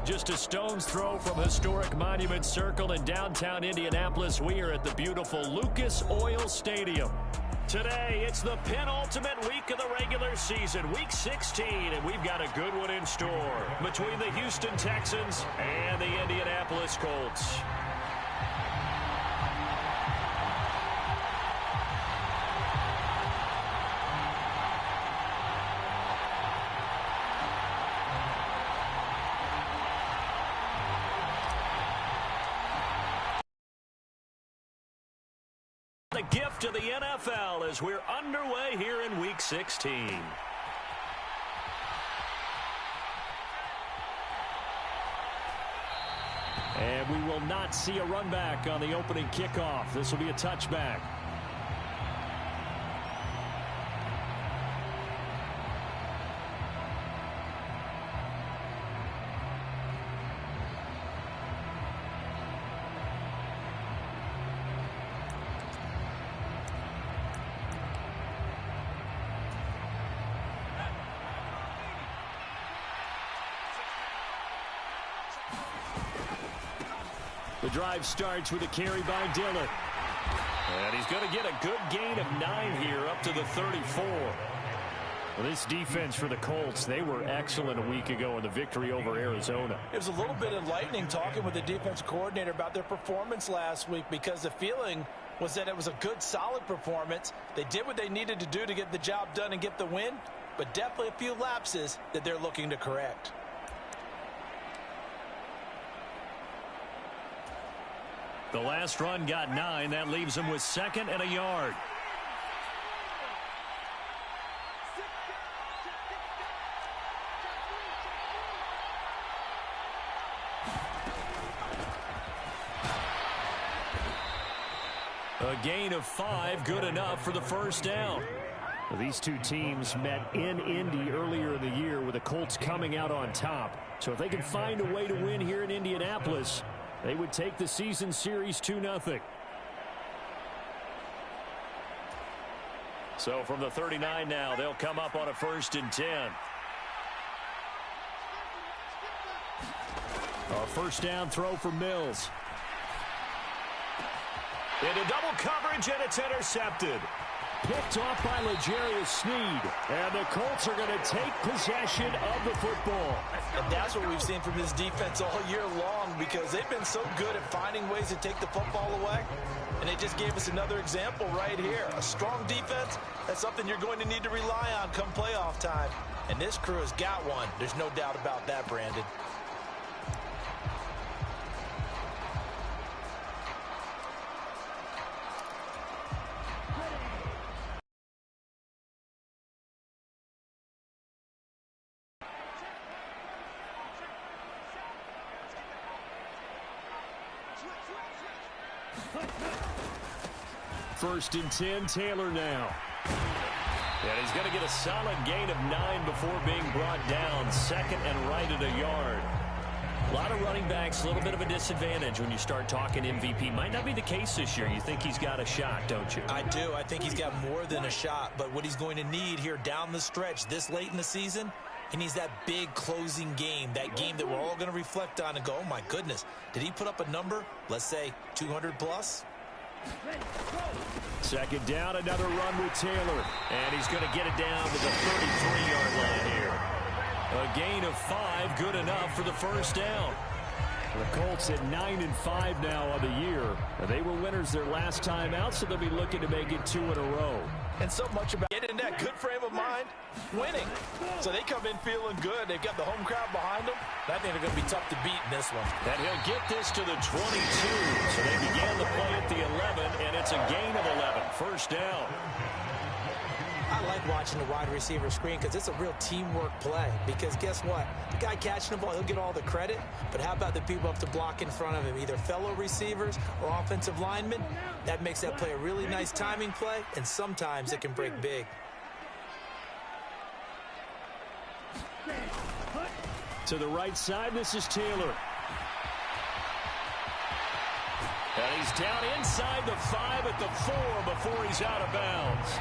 Just a stone's throw from historic Monument Circle in downtown Indianapolis, we are at the beautiful Lucas Oil Stadium. Today, it's the penultimate week of the regular season, week 16, and we've got a good one in store between the Houston Texans and the Indianapolis Colts. The gift of the NFL as we're underway here in Week 16. And we will not see a run back on the opening kickoff. This will be a touchback. The drive starts with a carry by Dillon. And he's going to get a good gain of 9 here up to the 34. Well, this defense for the Colts, they were excellent a week ago in the victory over Arizona. It was a little bit enlightening talking with the defense coordinator about their performance last week because the feeling was that it was a good, solid performance. They did what they needed to do to get the job done and get the win, but definitely a few lapses that they're looking to correct. The last run got 9. That leaves him with 2nd and a yard. A gain of 5, good enough for the first down. Well, these two teams met in Indy earlier in the year with the Colts coming out on top. So if they can find a way to win here in Indianapolis, they would take the season series 2-0. So from the 39 now, they'll come up on a 1st and 10. A first down throw for Mills. Into double coverage, and it's intercepted. Picked off by L'Jarius Sneed. And the Colts are going to take possession of the football. And that's what we've seen from this defense all year long because they've been so good at finding ways to take the football away. And they just gave us another example right here. A strong defense, that's something you're going to need to rely on come playoff time. And this crew has got one. There's no doubt about that, Brandon. First and 10, Taylor now. And he's going to get a solid gain of 9 before being brought down. 2nd and right at a yard. A lot of running backs, a little bit of a disadvantage when you start talking MVP. Might not be the case this year. You think he's got a shot, don't you? I do. I think he's got more than a shot. But what he's going to need here down the stretch this late in the season, he needs that big closing game, that game that we're all going to reflect on and go, oh, my goodness, did he put up a number, let's say 200 plus? 2nd down, another run with Taylor. And he's going to get it down to the 33-yard line here. A gain of 5, good enough for the first down. The Colts at 9-5 now on the year. They were winners their last time out, so they'll be looking to make it 2 in a row. And so much about getting in that good frame of mind, winning. So they come in feeling good. They've got the home crowd behind them. I think they're going to be tough to beat in this one. And he'll get this to the 22. So they began the play at the 11, and it's a gain of 11. First down. I like watching the wide receiver screen because it's a real teamwork play. Because guess what? The guy catching the ball, he'll get all the credit. But how about the people up to block in front of him, either fellow receivers or offensive linemen? That makes that play a really nice timing play, and sometimes it can break big. To the right side, this is Taylor. And he's down inside the 5 at the 4 before he's out of bounds.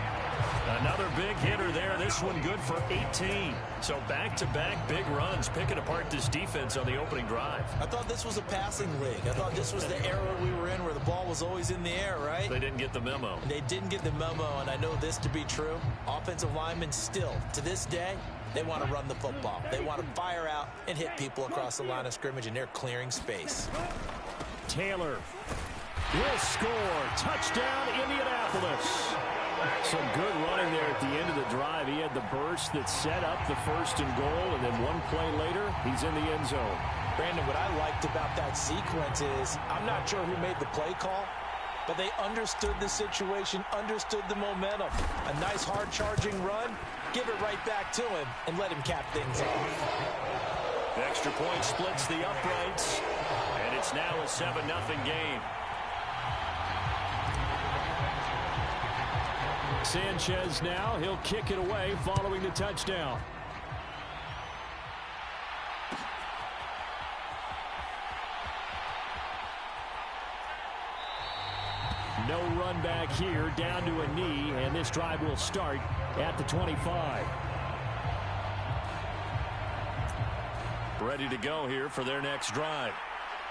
Another big hitter there. This one good for 18. So back-to-back big runs, picking apart this defense on the opening drive. I thought this was a passing league. I thought this was the era we were in where the ball was always in the air, right? They didn't get the memo. And they didn't get the memo, and I know this to be true. Offensive linemen still, to this day, they want to run the football. They want to fire out and hit people across the line of scrimmage, and they're clearing space. Taylor will score. Touchdown, Indianapolis. Some good running there at the end of the drive. He had the burst that set up the 1st and goal, and then one play later, he's in the end zone. Brandon, what I liked about that sequence is I'm not sure who made the play call, but they understood the situation, understood the momentum. A nice hard-charging run, give it right back to him, and let him cap things off. The extra point splits the uprights, and it's now a 7-0 game. Sanchez now, he'll kick it away following the touchdown. No run back here, down to a knee, and this drive will start at the 25. Ready to go here for their next drive.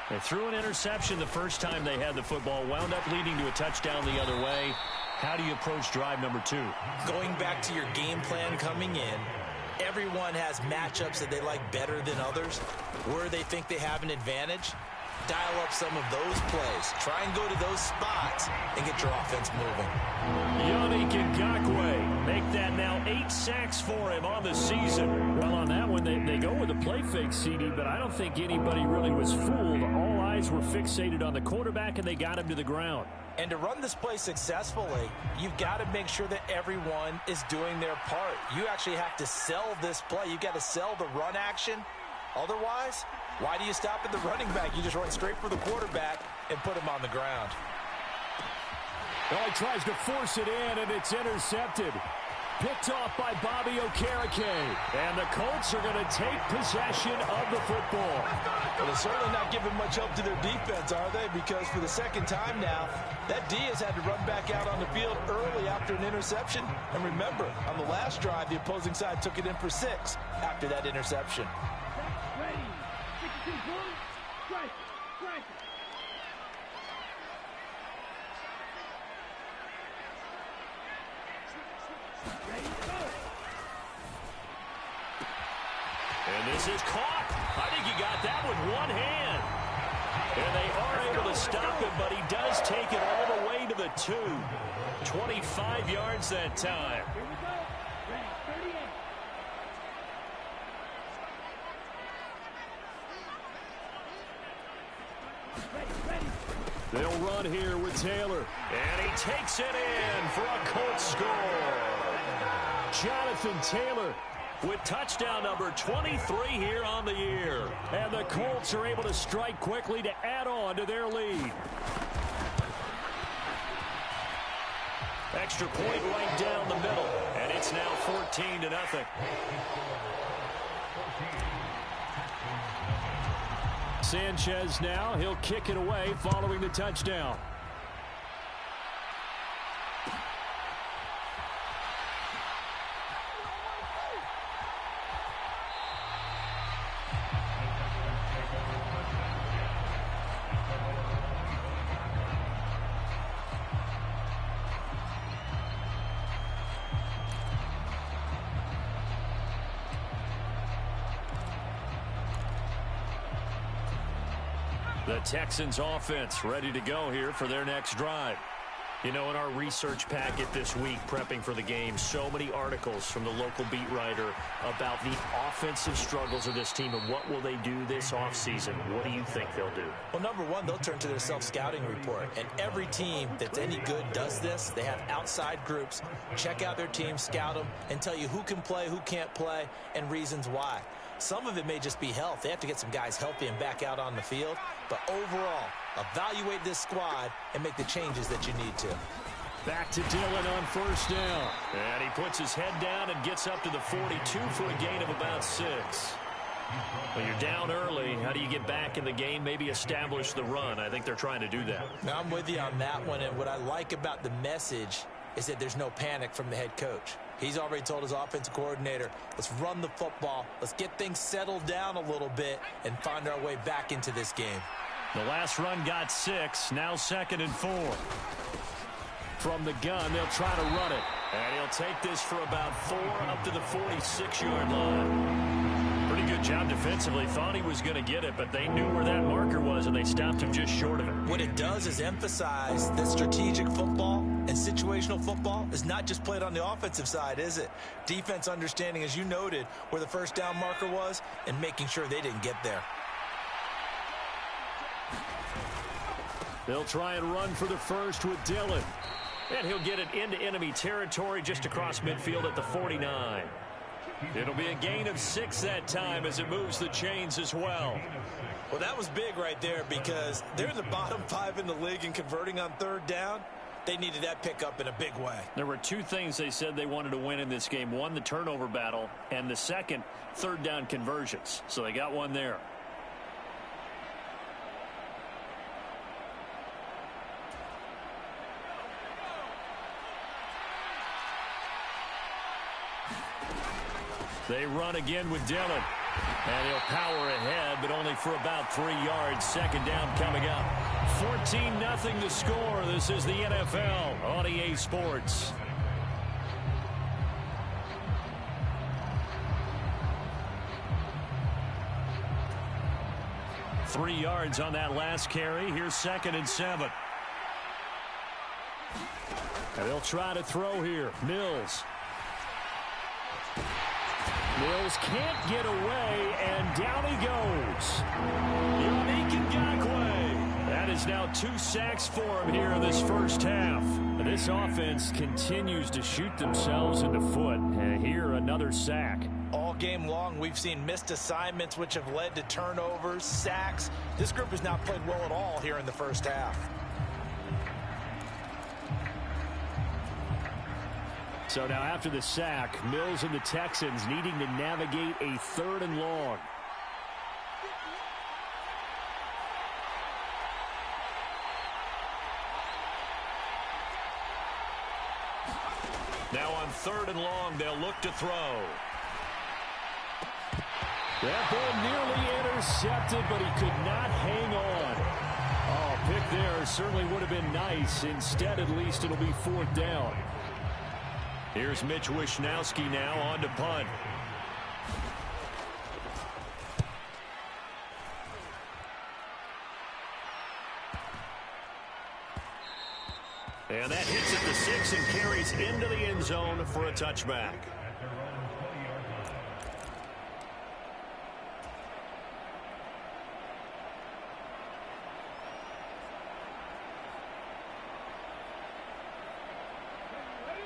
They threw an interception the first time they had the football, wound up leading to a touchdown the other way. How do you approach drive number 2? Going back to your game plan coming in, everyone has matchups that they like better than others, where they think they have an advantage. Dial up some of those plays. Try and go to those spots and get your offense moving. Yannick Ngakoue, make that now 8 sacks for him on the season. Well, on that one, they go with a play fake, CD, but I don't think anybody really was fooled. All eyes were fixated on the quarterback, and they got him to the ground. And to run this play successfully, you've got to make sure that everyone is doing their part. You actually have to sell this play. You've got to sell the run action. Otherwise, why do you stop at the running back? You just run straight for the quarterback and put him on the ground. Well, he tries to force it in, and it's intercepted. Picked off by Bobby Okereke. And the Colts are going to take possession of the football. Well, they're certainly not giving much help to their defense, are they? Because for the second time now, that D has had to run back out on the field early after an interception. And remember, on the last drive, the opposing side took it in for 6 after that interception. And this is caught. I think he got that with one hand. And they are able to stop him, but he does take it all the way to the 2. 25 yards that time. They'll run here with Taylor. And he takes it in for a Colts score. Jonathan Taylor with touchdown number 23 here on the year. And the Colts are able to strike quickly to add on to their lead. Extra point right down the middle. And it's now 14-0. Sanchez now, he'll kick it away following the touchdown. The Texans offense ready to go here for their next drive. You know, in our research packet this week, prepping for the game, so many articles from the local beat writer about the offensive struggles of this team and what will they do this offseason. What do you think they'll do? Well, number one, they'll turn to their self-scouting report. And every team that's any good does this. They have outside groups. Check out their team, scout them, and tell you who can play, who can't play, and reasons why. Some of it may just be health. They have to get some guys healthy and back out on the field. But overall, evaluate this squad and make the changes that you need to. Back to Dillon on first down. And he puts his head down and gets up to the 42 for a gain of about 6. Well, you're down early. How do you get back in the game, maybe establish the run? I think they're trying to do that. Now, I'm with you on that one, and what I like about the message is that there's no panic from the head coach. He's already told his offensive coordinator, let's run the football, let's get things settled down a little bit and find our way back into this game. The last run got 6, now 2nd and 4. From the gun, they'll try to run it. And he'll take this for about 4 up to the 46-yard line. Pretty good job defensively. Thought he was going to get it, but they knew where that marker was, and they stopped him just short of it. What it does is emphasize that strategic football and situational football is not just played on the offensive side, is it? Defense understanding, as you noted, where the first down marker was and making sure they didn't get there. They'll try and run for the first with Dillon. And he'll get it into enemy territory just across midfield at the 49. It'll be a gain of 6 that time as it moves the chains as well. Well, that was big right there because they're in the bottom 5 in the league in converting on 3rd down. They needed that pickup in a big way. There were 2 things they said they wanted to win in this game. One, the turnover battle, and the second, 3rd down conversions. So they got one there. They run again with Dillon. And he'll power ahead, but only for about 3 yards. 2nd down coming up. 14-0 to score. This is the NFL on EA Sports. Three yards on that last carry. Here's 2nd and 7. And they'll try to throw here. Mills. Mills can't get away, and down he goes. Yannick Ngakoue. That is now 2 sacks for him here in this first half. And this offense continues to shoot themselves in the foot. And here, another sack. All game long, we've seen missed assignments, which have led to turnovers, sacks. This group has not played well at all here in the first half. So now after the sack, Mills and the Texans needing to navigate a 3rd and long. Now on 3rd and long, they'll look to throw. That ball nearly intercepted, but he could not hang on. Oh, pick there certainly would have been nice. Instead, at least, it'll be 4th down. Here's Mitch Wishnowski now on to punt. And that hits at the 6 and carries into the end zone for a touchback.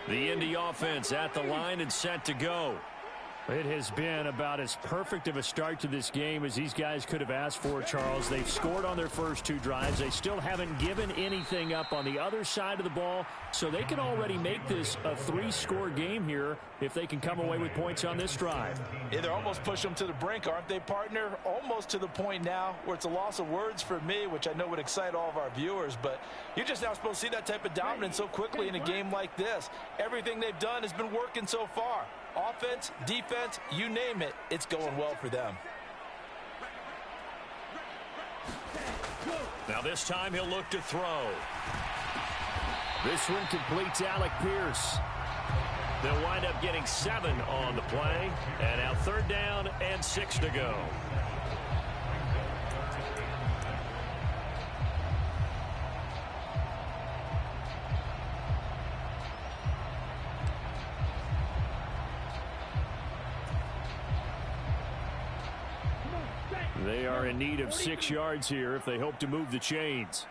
The Indy offense at the line and set to go. It has been about as perfect of a start to this game as these guys could have asked for, Charles. They've scored on their first 2 drives. They still haven't given anything up on the other side of the ball, so they can already make this a 3-score game here if they can come away with points on this drive. Yeah, they're almost pushing them to the brink, aren't they, partner? Almost to the point now where it's a loss of words for me, which I know would excite all of our viewers, but you're just not supposed to see that type of dominance so quickly in a game like this. Everything they've done has been working so far. Offense, defense, you name it, it's going well for them. Now this time he'll look to throw. This one completes Alec Pierce. They'll wind up getting 7 on the play. And now 3rd down and 6 to go. They are in need of 6 yards here if they hope to move the chains.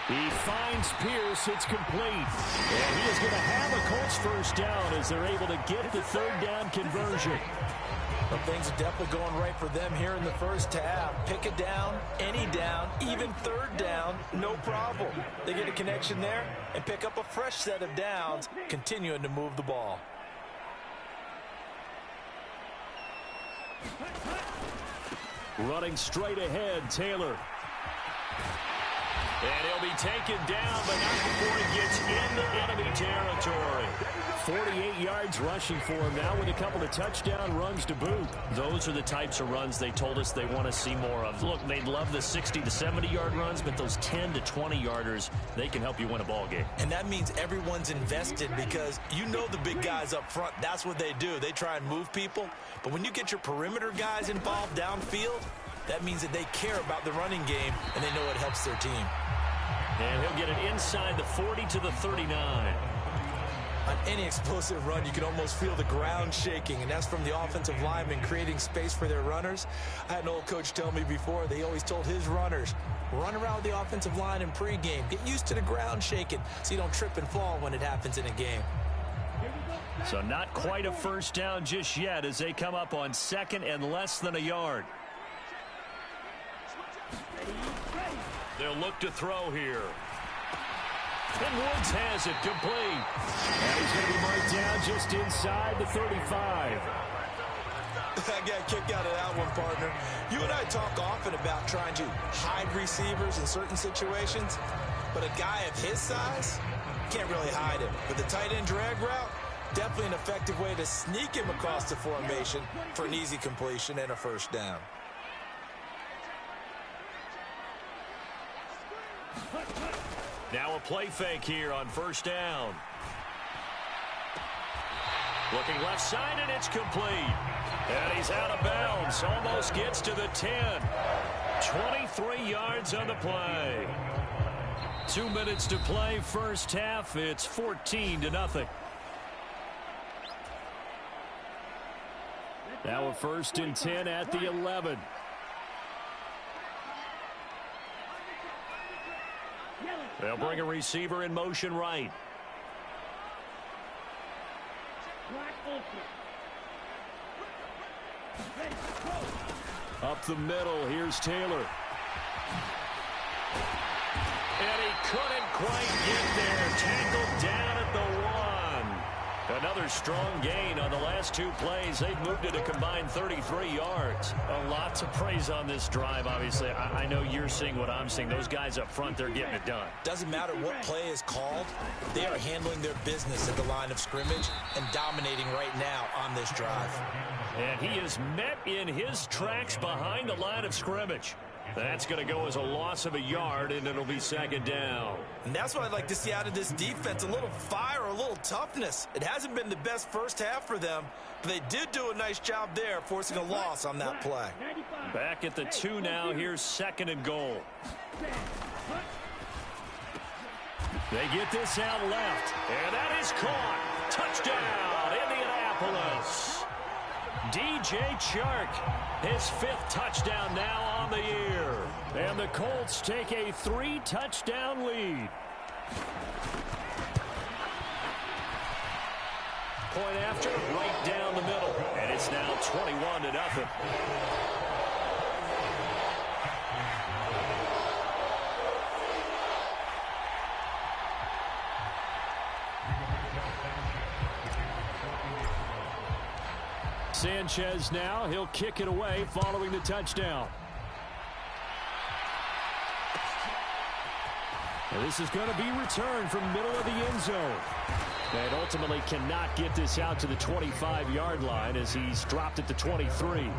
He finds Pierce. It's complete. And he is going to have a Colts first down as they're able to get the 3rd down conversion. Well, things are definitely going right for them here in the first half. Pick a down, any down, even third down, no problem. They get a connection there and pick up a fresh set of downs, continuing to move the ball. Running straight ahead, Taylor. And he'll be taken down, but not before he gets into enemy territory. 48 yards rushing for him now with a couple of touchdown runs to boot. Those are the types of runs they told us they want to see more of. Look, they'd love the 60 to 70-yard runs, but those 10 to 20-yarders, they can help you win a ball game. And that means everyone's invested because you know the big guys up front, that's what they do. They try and move people. But when you get your perimeter guys involved downfield, that means that they care about the running game and they know it helps their team. And he'll get it inside the 40 to the 39. On any explosive run, you can almost feel the ground shaking, and that's from the offensive linemen creating space for their runners. I had an old coach tell me before, they always told his runners, run around the offensive line in pregame. Get used to the ground shaking so you don't trip and fall when it happens in a game. So not quite a first down just yet as they come up on second and less than a yard. They'll look to throw here. And Woods has it complete. And he's going to be marked down just inside the 35. I got a kick out of that one, partner. You and I talk often about trying to hide receivers in certain situations, but a guy of his size can't really hide him. With the tight end drag route, definitely an effective way to sneak him across the formation for an easy completion and a first down. Now a play fake here on first down. Looking left side, and it's complete. And he's out of bounds. Almost gets to the 10. 23 yards on the play. 2 minutes to play first half. It's 14-0. Now a 1st and 10 at the 11. They'll bring a receiver in motion right. Up the middle, here's Taylor. And he couldn't quite get there. Tackled down at the 1. Another strong gain on the last 2 plays. They've moved it a combined 33 yards. Lots of praise on this drive, obviously. I know you're seeing what I'm seeing. Those guys up front, they're getting it done. Doesn't matter what play is called. They are handling their business at the line of scrimmage and dominating right now on this drive. And he is met in his tracks behind the line of scrimmage. That's going to go as a loss of a yard, and it'll be 2nd down. And that's what I'd like to see out of this defense, a little fire, a little toughness. It hasn't been the best first half for them, but they did do a nice job there, forcing a loss on that play. Back at the 2 now. Here's 2nd and goal. They get this out left, and that is caught. Touchdown, Indianapolis. DJ Chark, his 5th touchdown now on the year. And the Colts take a 3-touchdown lead. Point after, right down the middle. And it's now 21-0. Sanchez now, he'll kick it away following the touchdown. And this is going to be returned from middle of the end zone. And ultimately cannot get this out to the 25-yard line as he's dropped it to 23.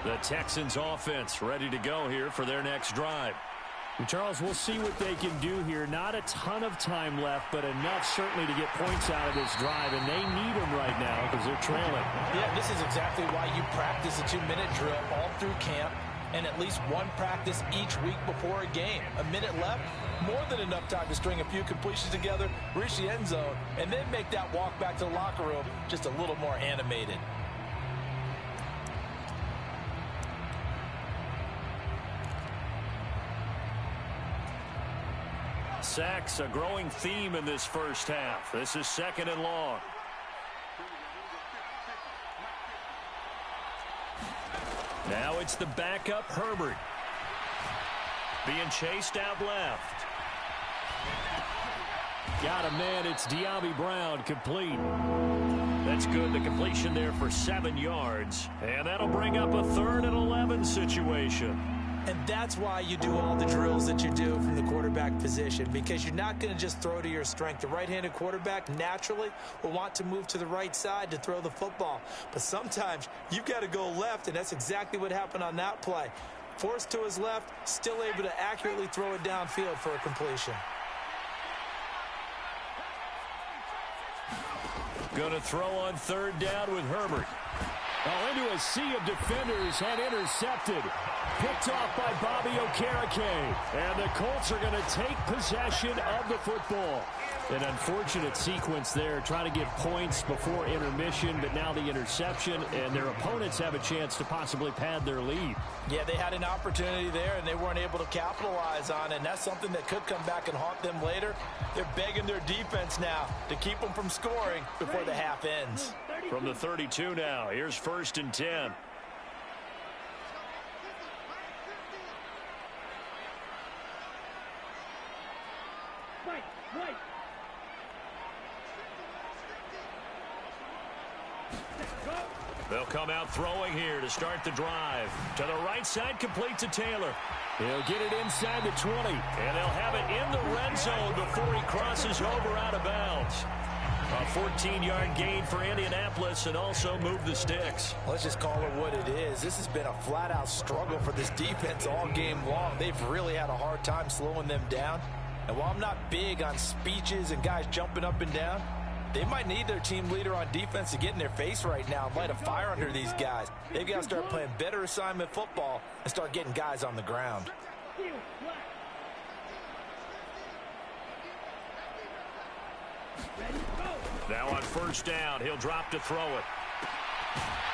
The Texans offense ready to go here for their next drive. And Charles, we'll see what they can do here. Not a ton of time left, but enough certainly to get points out of this drive, and they need them right now because they're trailing. Yeah, this is exactly why you practice a 2-minute drill all through camp and at least one practice each week before a game. A minute left, more than enough time to string a few completions together, reach the end zone, and then make that walk back to the locker room just a little more animated. Sacks, a growing theme in this first half. This is 2nd and long. Now it's the backup Herbert. Being chased out left. Got a man. It's De'Ami Brown, complete. That's good. The completion there for 7 yards. And that'll bring up a 3rd and 11 situation. And that's why you do all the drills that you do from the quarterback position, because you're not going to just throw to your strength. The right-handed quarterback naturally will want to move to the right side to throw the football. But sometimes you've got to go left, and that's exactly what happened on that play. Forced to his left, still able to accurately throw it downfield for a completion. Going to throw on 3rd down with Herbert. Oh, into a sea of defenders and intercepted. Picked off by Bobby Okereke. And the Colts are going to take possession of the football. An unfortunate sequence there, trying to get points before intermission, but now the interception, and their opponents have a chance to possibly pad their lead. Yeah, they had an opportunity there, and they weren't able to capitalize on it, and that's something that could come back and haunt them later. They're begging their defense now to keep them from scoring before the half ends. From the 32 now, here's 1st and 10. They'll come out throwing here to start the drive. To the right side, complete to Taylor. He'll get it inside the 20. And they'll have it in the red zone before he crosses over out of bounds. A 14-yard gain for Indianapolis, and also move the sticks. Let's just call it what it is. This has been a flat-out struggle for this defense all game long. They've really had a hard time slowing them down. And while I'm not big on speeches and guys jumping up and down, they might need their team leader on defense to get in their face right now and light a fire under these guys. They've got to start playing better assignment football and start getting guys on the ground. Now on 1st down, he'll drop to throw it.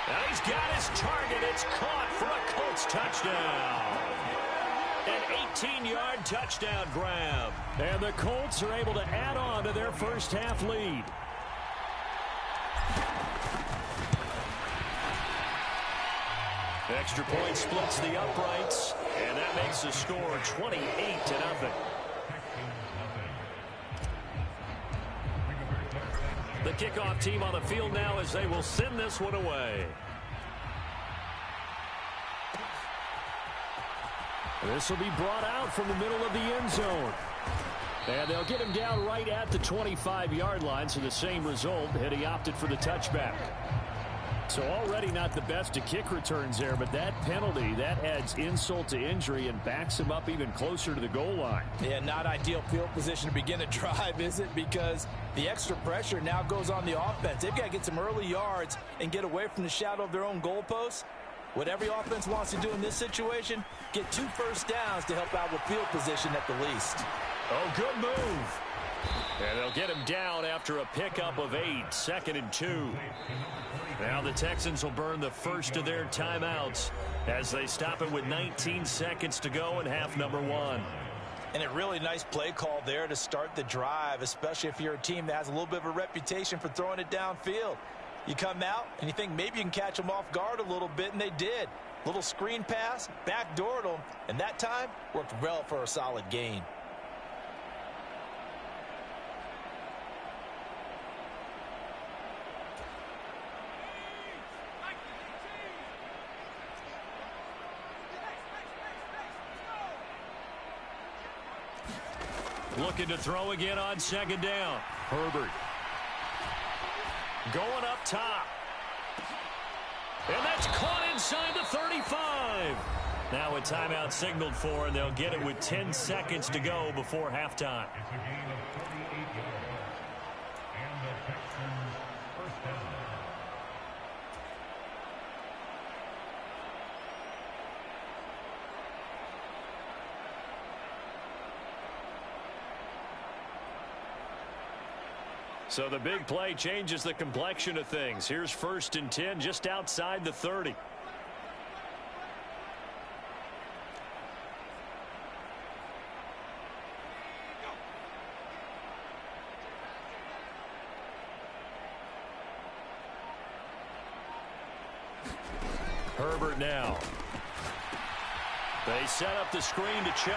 And he's got his target. It's caught for a Colts touchdown. An 18-yard touchdown grab. And the Colts are able to add on to their first half lead. Extra point splits the uprights, and that makes the score 28-0. The kickoff team on the field now as they will send this one away. This will be brought out from the middle of the end zone. And they'll get him down right at the 25-yard line, so the same result, and he opted for the touchback. So already not the best of kick returns there, but that penalty, that adds insult to injury and backs him up even closer to the goal line. Yeah, not ideal field position to begin a drive, is it? Because the extra pressure now goes on the offense. They've got to get some early yards and get away from the shadow of their own goalposts. What every offense wants to do in this situation, get 2 first downs to help out with field position at the least. Oh, good move. And they'll get him down after a pickup of 8, 2nd and 2. Now the Texans will burn the first of their timeouts as they stop it with 19 seconds to go in half number 1. And a really nice play call there to start the drive, especially if you're a team that has a little bit of a reputation for throwing it downfield. You come out and you think maybe you can catch them off guard a little bit, and they did. Little screen pass, backdoored them, and that time worked well for a solid gain. Looking to throw again on 2nd down. Herbert. Going up top. And that's caught inside the 35. Now a timeout signaled for, and they'll get it with 10 seconds to go before halftime. So the big play changes the complexion of things. Here's 1st and 10 just outside the 30. Herbert now. They set up the screen to Chubb.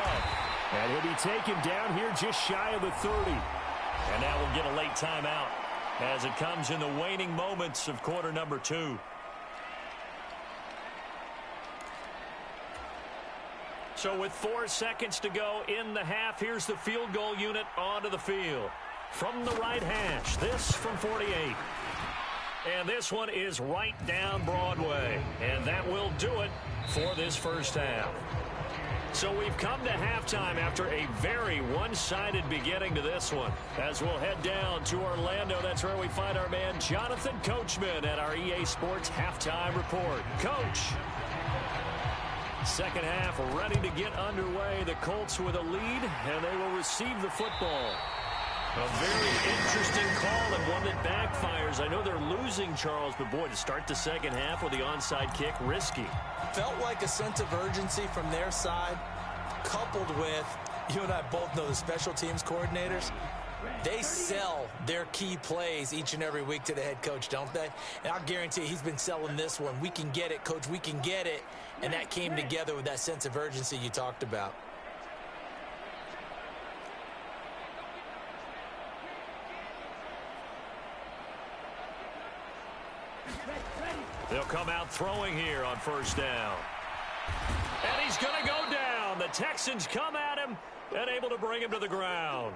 And he'll be taken down here just shy of the 30. And now we'll get a late timeout as it comes in the waning moments of quarter number 2. So with 4 seconds to go in the half, here's the field goal unit onto the field. From the right hash, this from 48. And this one is right down Broadway. And that will do it for this first half. So we've come to halftime after a very one-sided beginning to this one. As we'll head down to Orlando, that's where we find our man Jonathan Coachman at our EA Sports Halftime Report. Coach. Second half ready to get underway. The Colts with a lead, and they will receive the football. A very interesting call and one that backfires. I know they're losing, Charles, but boy, to start the second half with the onside kick, risky. Felt like a sense of urgency from their side, coupled with, you and I both know the special teams coordinators. They sell their key plays each and every week to the head coach, don't they? And I'll guarantee he's been selling this one. We can get it, coach, we can get it. And that came together with that sense of urgency you talked about. They'll come out throwing here on first down. And he's going to go down. The Texans come at him and able to bring him to the ground.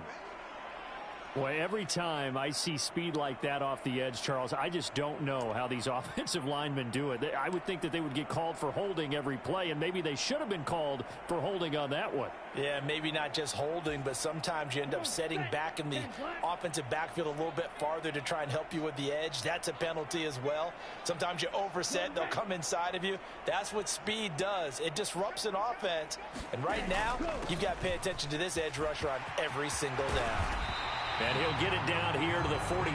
Boy, every time I see speed like that off the edge, Charles, I just don't know how these offensive linemen do it. I would think that they would get called for holding every play, and maybe they should have been called for holding on that one. Yeah, maybe not just holding, but sometimes you end up setting back in the offensive backfield a little bit farther to try and help you with the edge. That's a penalty as well. Sometimes you overset, they'll come inside of you. That's what speed does. It disrupts an offense. And right now, you've got to pay attention to this edge rusher on every single down. And he'll get it down here to the 43.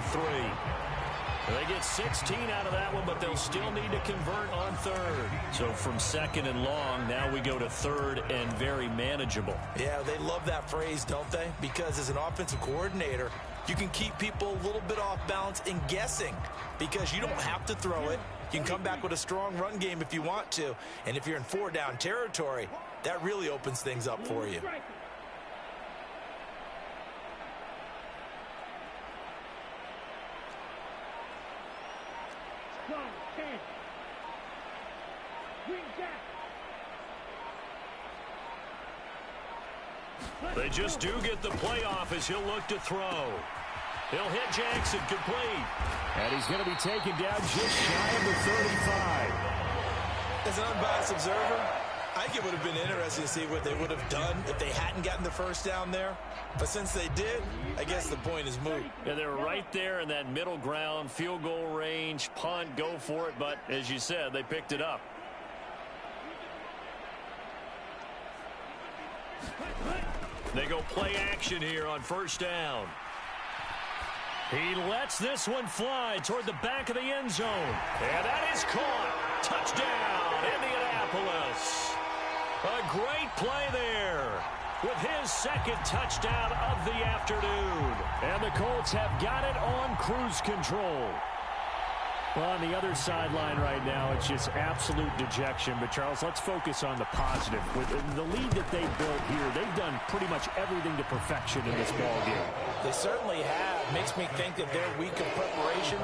They get 16 out of that one, but they'll still need to convert on third. So from second and long, now we go to third and very manageable. Yeah, they love that phrase, don't they? Because as an offensive coordinator, you can keep people a little bit off balance and guessing because you don't have to throw it. You can come back with a strong run game if you want to. And if you're in 4-down territory, that really opens things up for you. They just do get the playoff as he'll look to throw. He'll hit Jackson complete. And he's going to be taken down just shy of the 35. As an unbiased observer, I think it would have been interesting to see what they would have done if they hadn't gotten the first down there. But since they did, I guess the point is moot. Yeah, they're right there in that middle ground, field goal range, punt, go for it. But as you said, they picked it up. They go play action here on first down. He lets this one fly toward the back of the end zone. And that is caught. Touchdown, Indianapolis. A great play there with his second touchdown of the afternoon. And the Colts have got it on cruise control. Well, on the other sideline right now, it's just absolute dejection. But, Charles, let's focus on the positive. With the lead that they built here, they've done pretty much everything to perfection in this ballgame. They certainly have. Makes me think that their week of preparation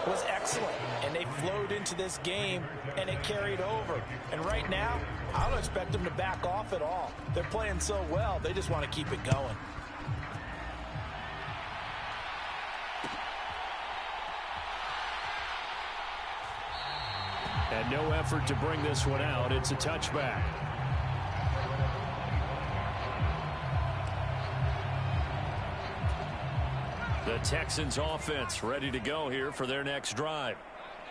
was excellent. And they flowed into this game, and it carried over. And right now, I don't expect them to back off at all. They're playing so well, they just want to keep it going. And no effort to bring this one out. It's a touchback. The Texans offense ready to go here for their next drive.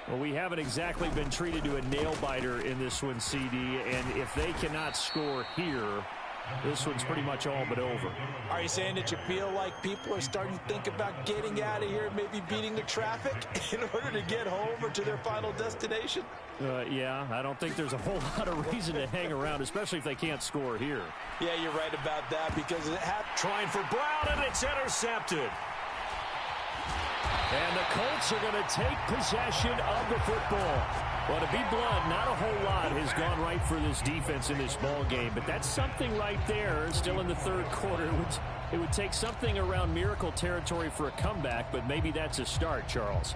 Well, we haven't exactly been treated to a nail-biter in this one, CD, and if they cannot score here, this one's pretty much all but over. Are you saying that you feel like people are starting to think about getting out of here, maybe beating the traffic in order to get home or to their final destination? Yeah, I don't think there's a whole lot of reason to hang around, especially if they can't score here. Yeah, you're right about that because it happened. Trying for Brown, and it's intercepted. And the Colts are going to take possession of the football. Well, to be blunt, not a whole lot has gone right for this defense in this ball game, but that's something right there. Still in the third quarter. It would take something around miracle territory for a comeback, but maybe that's a start, Charles.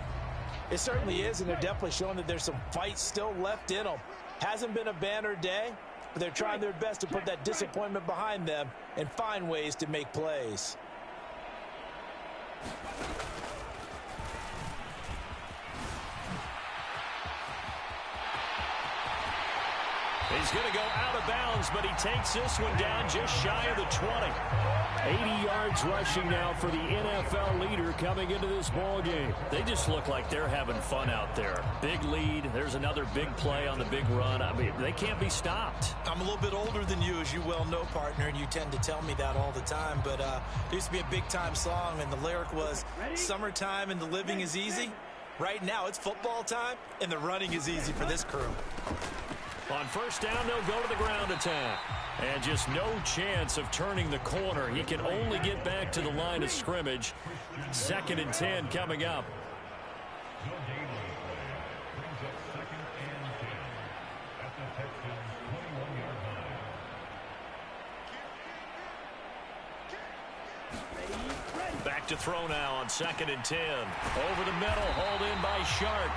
It certainly is, and they're definitely showing that there's some fight still left in them. Hasn't been a banner day, but they're trying their best to put that disappointment behind them and find ways to make plays. He's going to go out of bounds, but he takes this one down just shy of the 20. 80 yards rushing now for the NFL leader coming into this ball game. They just look like they're having fun out there. Big lead. There's another big play on the big run. I mean, they can't be stopped. I'm a little bit older than you, as you well know, partner, and you tend to tell me that all the time. But there used to be a big-time song, and the lyric was, "Summertime and the living is easy." Right now, it's football time, and the running is easy for this crew. On first down, they'll go to the ground attack. And just no chance of turning the corner. He can only get back to the line of scrimmage. 2nd and 10 coming up. Back to throw now on 2nd and 10. Over the middle, hauled in by Sharp.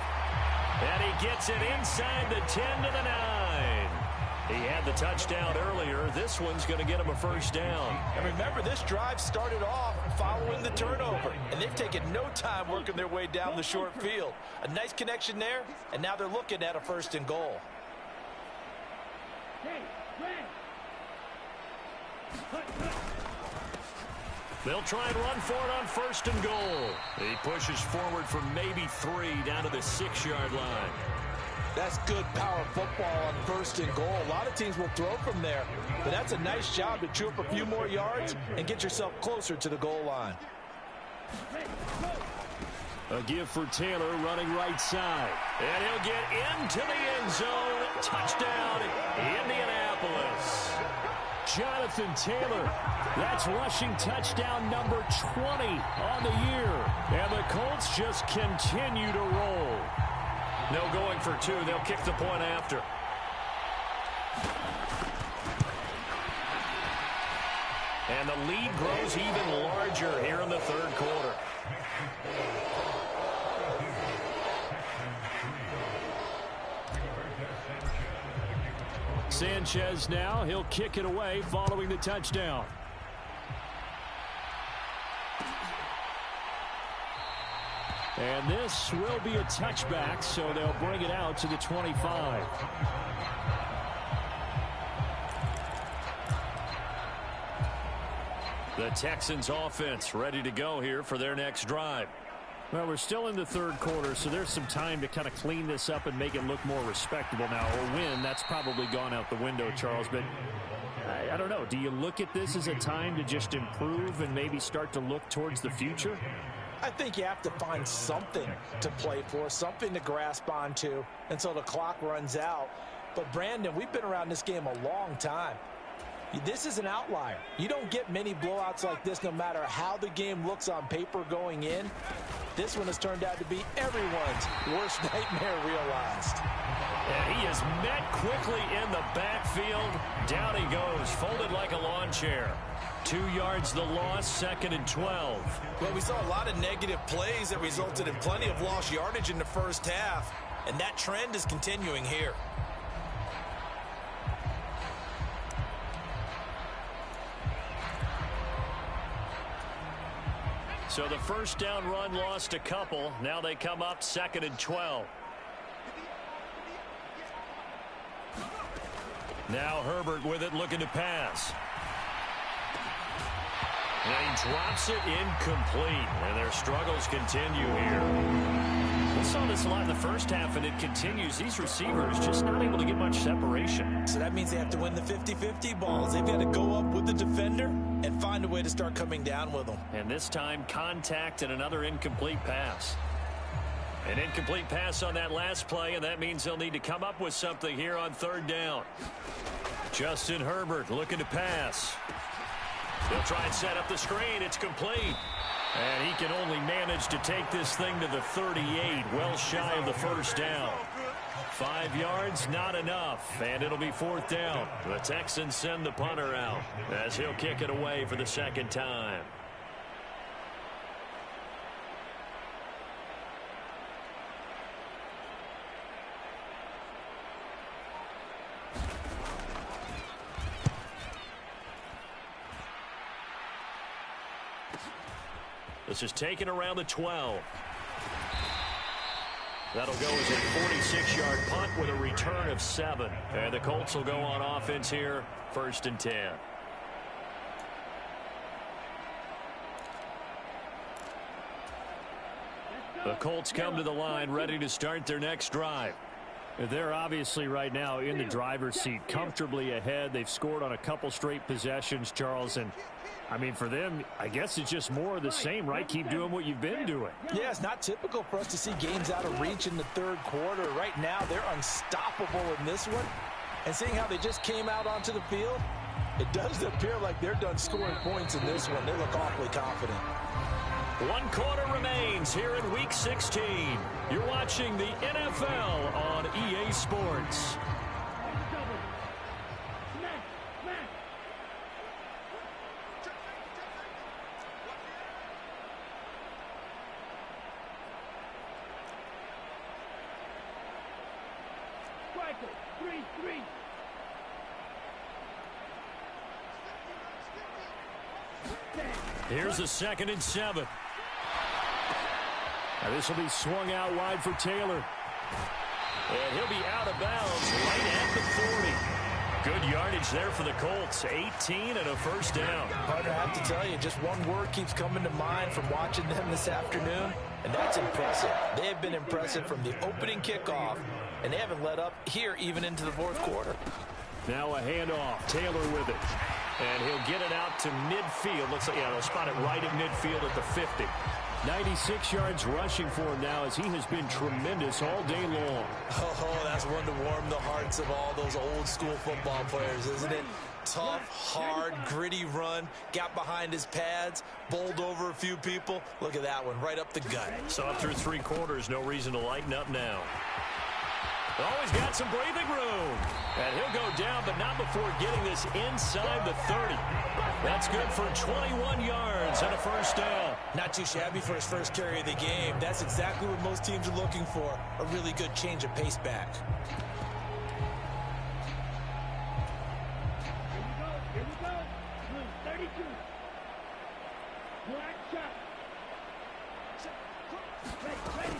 And he gets it inside the 10 to the 9. He had the touchdown earlier. This one's going to get him a first down. And remember, this drive started off following the turnover, and they've taken no time working their way down the short field. A nice connection there, and now they're looking at a 1st and goal. They'll try and run for it on 1st and goal. He pushes forward from maybe 3 down to the 6-yard line. That's good power football on 1st and goal. A lot of teams will throw from there, but that's a nice job to chew up a few more yards and get yourself closer to the goal line. A give for Taylor running right side. And he'll get into the end zone. Touchdown, Indianapolis. Jonathan Taylor, that's rushing touchdown number 20 on the year. And the Colts just continue to roll. No going for 2. They'll kick the point after. And the lead grows even larger here in the 3rd quarter. Sanchez now, he'll kick it away following the touchdown. And this will be a touchback, so they'll bring it out to the 25. The Texans offense ready to go here for their next drive. Well, we're still in the 3rd quarter, so there's some time to kind of clean this up and make it look more respectable now. A win, that's probably gone out the window, Charles, but I don't know. Do you look at this as a time to just improve and maybe start to look towards the future? I think you have to find something to play for, something to grasp onto until the clock runs out. But, Brandon, we've been around this game a long time. This is an outlier. You don't get many blowouts like this no matter how the game looks on paper going in. This one has turned out to be everyone's worst nightmare realized. And he is met quickly in the backfield. Down he goes, folded like a lawn chair. 2 yards the loss, 2nd and 12. Well, we saw a lot of negative plays that resulted in plenty of lost yardage in the first half, and that trend is continuing here. So the first down run lost a couple. Now they come up 2nd and 12. Now Herbert with it, looking to pass. And he drops it incomplete, and their struggles continue here. We saw this a lot in the first half, and it continues. These receivers just not able to get much separation. So that means they have to win the 50-50 balls. They've got to go up with the defender and find a way to start coming down with them. And this time, contact and another incomplete pass. An incomplete pass on that last play, and that means they'll need to come up with something here on third down. Justin Herbert looking to pass. They'll try and set up the screen. It's complete. And he can only manage to take this thing to the 38, well shy of the first down. 5 yards, not enough, and it'll be fourth down. The Texans send the punter out as he'll kick it away for the second time. This is taken around the 12. That'll go as a 46-yard punt with a return of 7. And the Colts will go on offense here, 1st and 10. The Colts come to the line ready to start their next drive. They're obviously right now in the driver's seat, comfortably ahead. They've scored on a couple straight possessions, Charles, and I mean, for them, I guess it's just more of the same, right? Keep doing what you've been doing. Yeah, it's not typical for us to see games out of reach in the third quarter. Right now, they're unstoppable in this one. And seeing how they just came out onto the field, it does appear like they're done scoring points in this one. They look awfully confident. 1 quarter remains here in Week 16. You're watching the NFL on EA Sports. Here's a 2nd and 7. Now this will be swung out wide for Taylor. And he'll be out of bounds right at the 40. Good yardage there for the Colts. 18 and a first down. Partner, I have to tell you, just one word keeps coming to mind from watching them this afternoon, and that's impressive. They have been impressive from the opening kickoff, and they haven't let up here even into the fourth quarter. Now a handoff. Taylor with it. And he'll get it out to midfield. Looks like, yeah, they'll spot it right at midfield at the 50. 96 yards rushing for him now as he has been tremendous all day long. Oh, that's one to warm the hearts of all those old school football players, isn't it? Tough, hard, gritty run. Got behind his pads, bowled over a few people. Look at that one, right up the gut. So through 3 quarters, no reason to lighten up now. Always got some breathing room. And he'll go down, but not before getting this inside the 30. That's good for 21 yards and a first down. Not too shabby for his first carry of the game. That's exactly what most teams are looking for. A really good change of pace back. Here we go. 32. Black shot. Ready.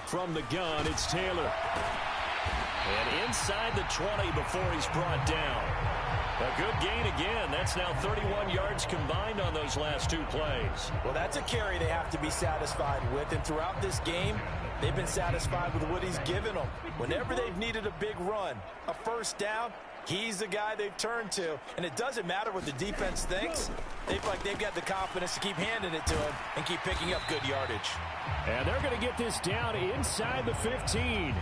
From the gun, it's Taylor. And inside the 20 before he's brought down. A good gain again. That's now 31 yards combined on those last 2 plays. Well, that's a carry they have to be satisfied with. And throughout this game, they've been satisfied with what he's given them. Whenever they've needed a big run, a first down, he's the guy they've turned to. And it doesn't matter what the defense thinks. They've got the confidence to keep handing it to him and keep picking up good yardage. And they're going to get this down inside the 15.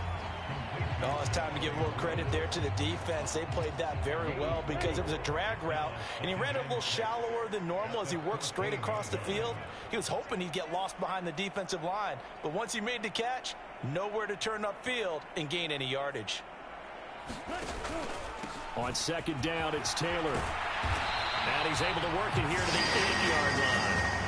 Oh, it's time to give a little credit there to the defense. They played that very well because it was a drag route, and he ran it a little shallower than normal as he worked straight across the field. He was hoping he'd get lost behind the defensive line, but once he made the catch, nowhere to turn upfield and gain any yardage. On 2nd down, it's Taylor. And he's able to work it here to the 8-yard line.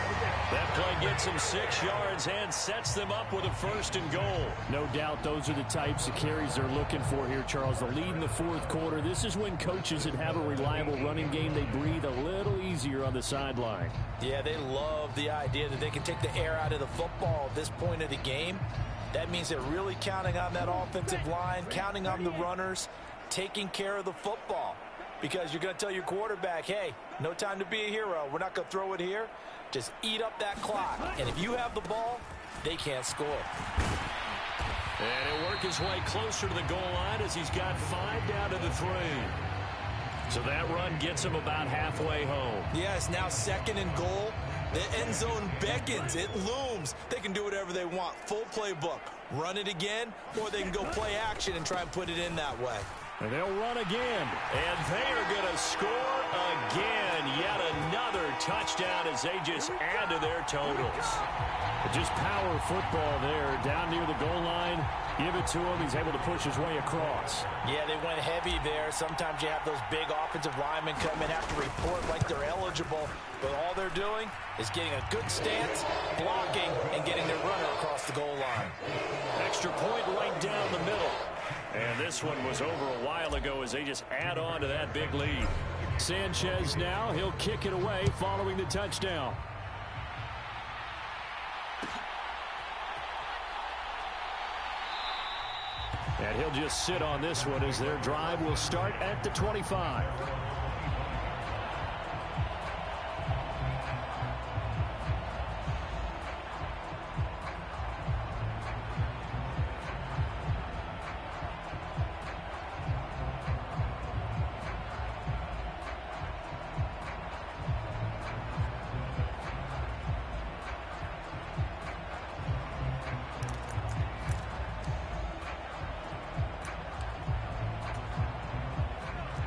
That play gets him 6 yards and sets them up with a 1st and goal. No doubt those are the types of carries they're looking for here, Charles. The lead in the 4th quarter. This is when coaches that have a reliable running game, they breathe a little easier on the sideline. Yeah, they love the idea that they can take the air out of the football at this point of the game. That means they're really counting on that offensive line, counting on the runners. taking care of the football. Because you're going to tell your quarterback, hey, no time to be a hero. We're not going to throw it here. Just eat up that clock. And if you have the ball, they can't score. And he'll work his way closer to the goal line as he's got 5 down to the 3. So that run gets him about halfway home. Yeah, it's now 2nd and goal. The end zone beckons. It looms. They can do whatever they want. Full playbook. Run it again, or they can go play action and try and put it in that way. And they'll run again. And they are going to score again. Yet another touchdown as they just add to their totals. Just power football there. Down near the goal line. Give it to him. He's able to push his way across. Yeah, they went heavy there. Sometimes you have those big offensive linemen come in, have to report like they're eligible. But all they're doing is getting a good stance, blocking, and getting their runner across the goal line. Extra point right down the middle. And this one was over a while ago as they just add on to that big lead. Sanchez now. He'll kick it away following the touchdown. And he'll just sit on this one as their drive will start at the 25.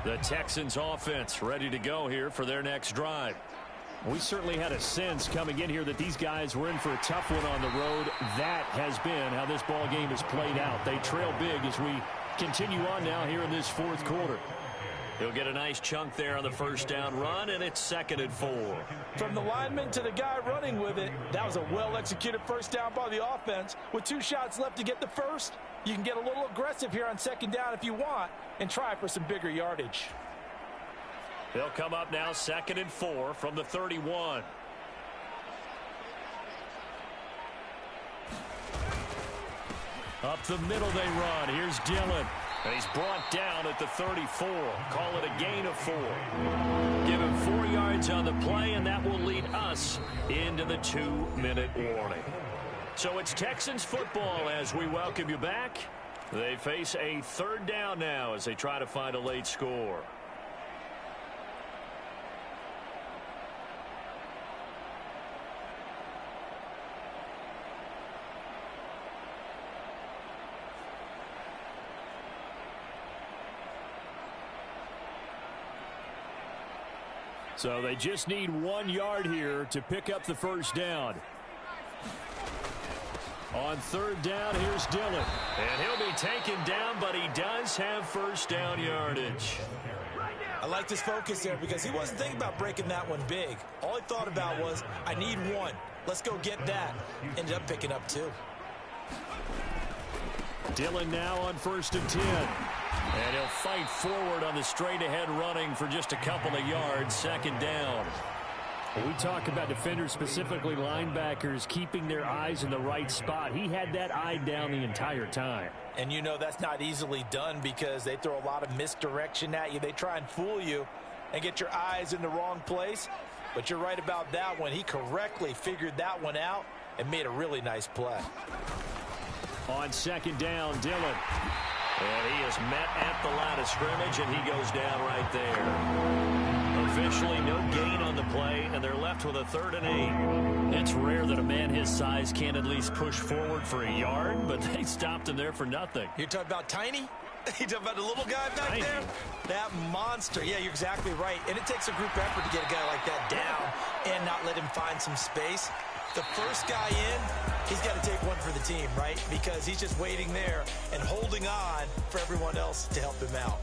The Texans offense ready to go here for their next drive. We certainly had a sense coming in here that these guys were in for a tough one on the road. That has been how this ball game has played out. They trail big as we continue on now here in this 4th quarter. He'll get a nice chunk there on the first down run, and it's 2nd and 4. From the lineman to the guy running with it, that was a well-executed first down by the offense. With 2 shots left to get the first, you can get a little aggressive here on 2nd down if you want and try for some bigger yardage. They'll come up now 2nd and 4 from the 31. Up the middle they run. Here's Dillon. And he's brought down at the 34. Call it a gain of 4. Give him 4 yards on the play, and that will lead us into the 2-minute warning. So it's Texans football as we welcome you back. They face a 3rd down now as they try to find a late score. So they just need 1 yard here to pick up the first down. On 3rd down, here's Dillon. And he'll be taken down, but he does have first down yardage. I like his focus there because he wasn't thinking about breaking that one big. All he thought about was, I need 1. Let's go get that. Ended up picking up 2. Dillon now on 1st and 10. And he'll fight forward on the straight-ahead running for just a couple of yards. 2nd down. We talk about defenders, specifically linebackers, keeping their eyes in the right spot. He had that eye down the entire time. And you know that's not easily done because they throw a lot of misdirection at you. They try and fool you and get your eyes in the wrong place. But you're right about that one. He correctly figured that one out and made a really nice play. On 2nd down, Dillon. And he is met at the line of scrimmage, and he goes down right there. Officially no gain on the play, and they're left with a 3rd and 8. It's rare that a man his size can at least push forward for a yard, but they stopped him there for nothing. You're talking about Tiny? You talking about the little guy back there? That monster. Yeah, you're exactly right. And it takes a group effort to get a guy like that down and not let him find some space. The first guy in, he's got to take one for the team, right? Because he's just waiting there and holding on for everyone else to help him out.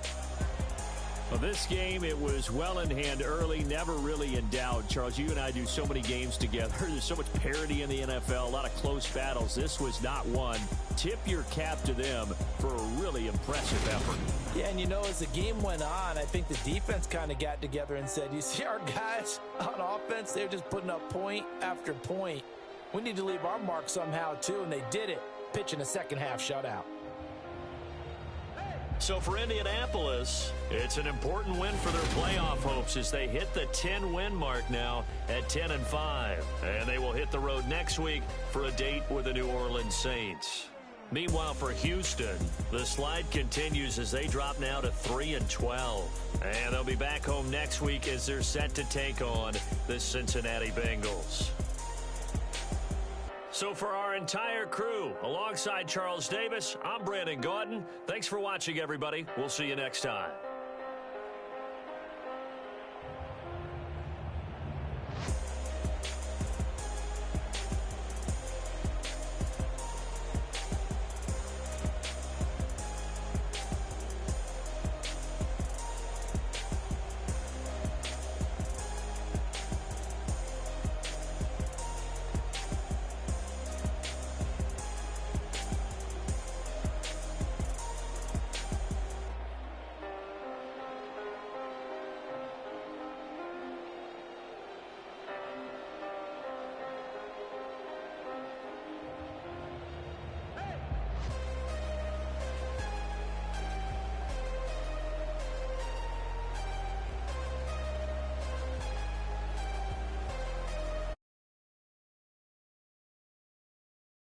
Well, this game, it was well in hand early, never really in doubt. Charles, you and I do so many games together. There's so much parity in the NFL, a lot of close battles. This was not one. Tip your cap to them for a really impressive effort. Yeah, and you know, as the game went on, I think the defense kind of got together and said, you see our guys on offense, they're just putting up point after point. We need to leave our mark somehow, too, and they did it, pitching a second-half shutout. So for Indianapolis, it's an important win for their playoff hopes as they hit the 10-win mark now at 10-5. And they will hit the road next week for a date with the New Orleans Saints. Meanwhile, for Houston, the slide continues as they drop now to 3-12. And they'll be back home next week as they're set to take on the Cincinnati Bengals. So for our entire crew, alongside Charles Davis, I'm Brandon Gaudin. Thanks for watching, everybody. We'll see you next time.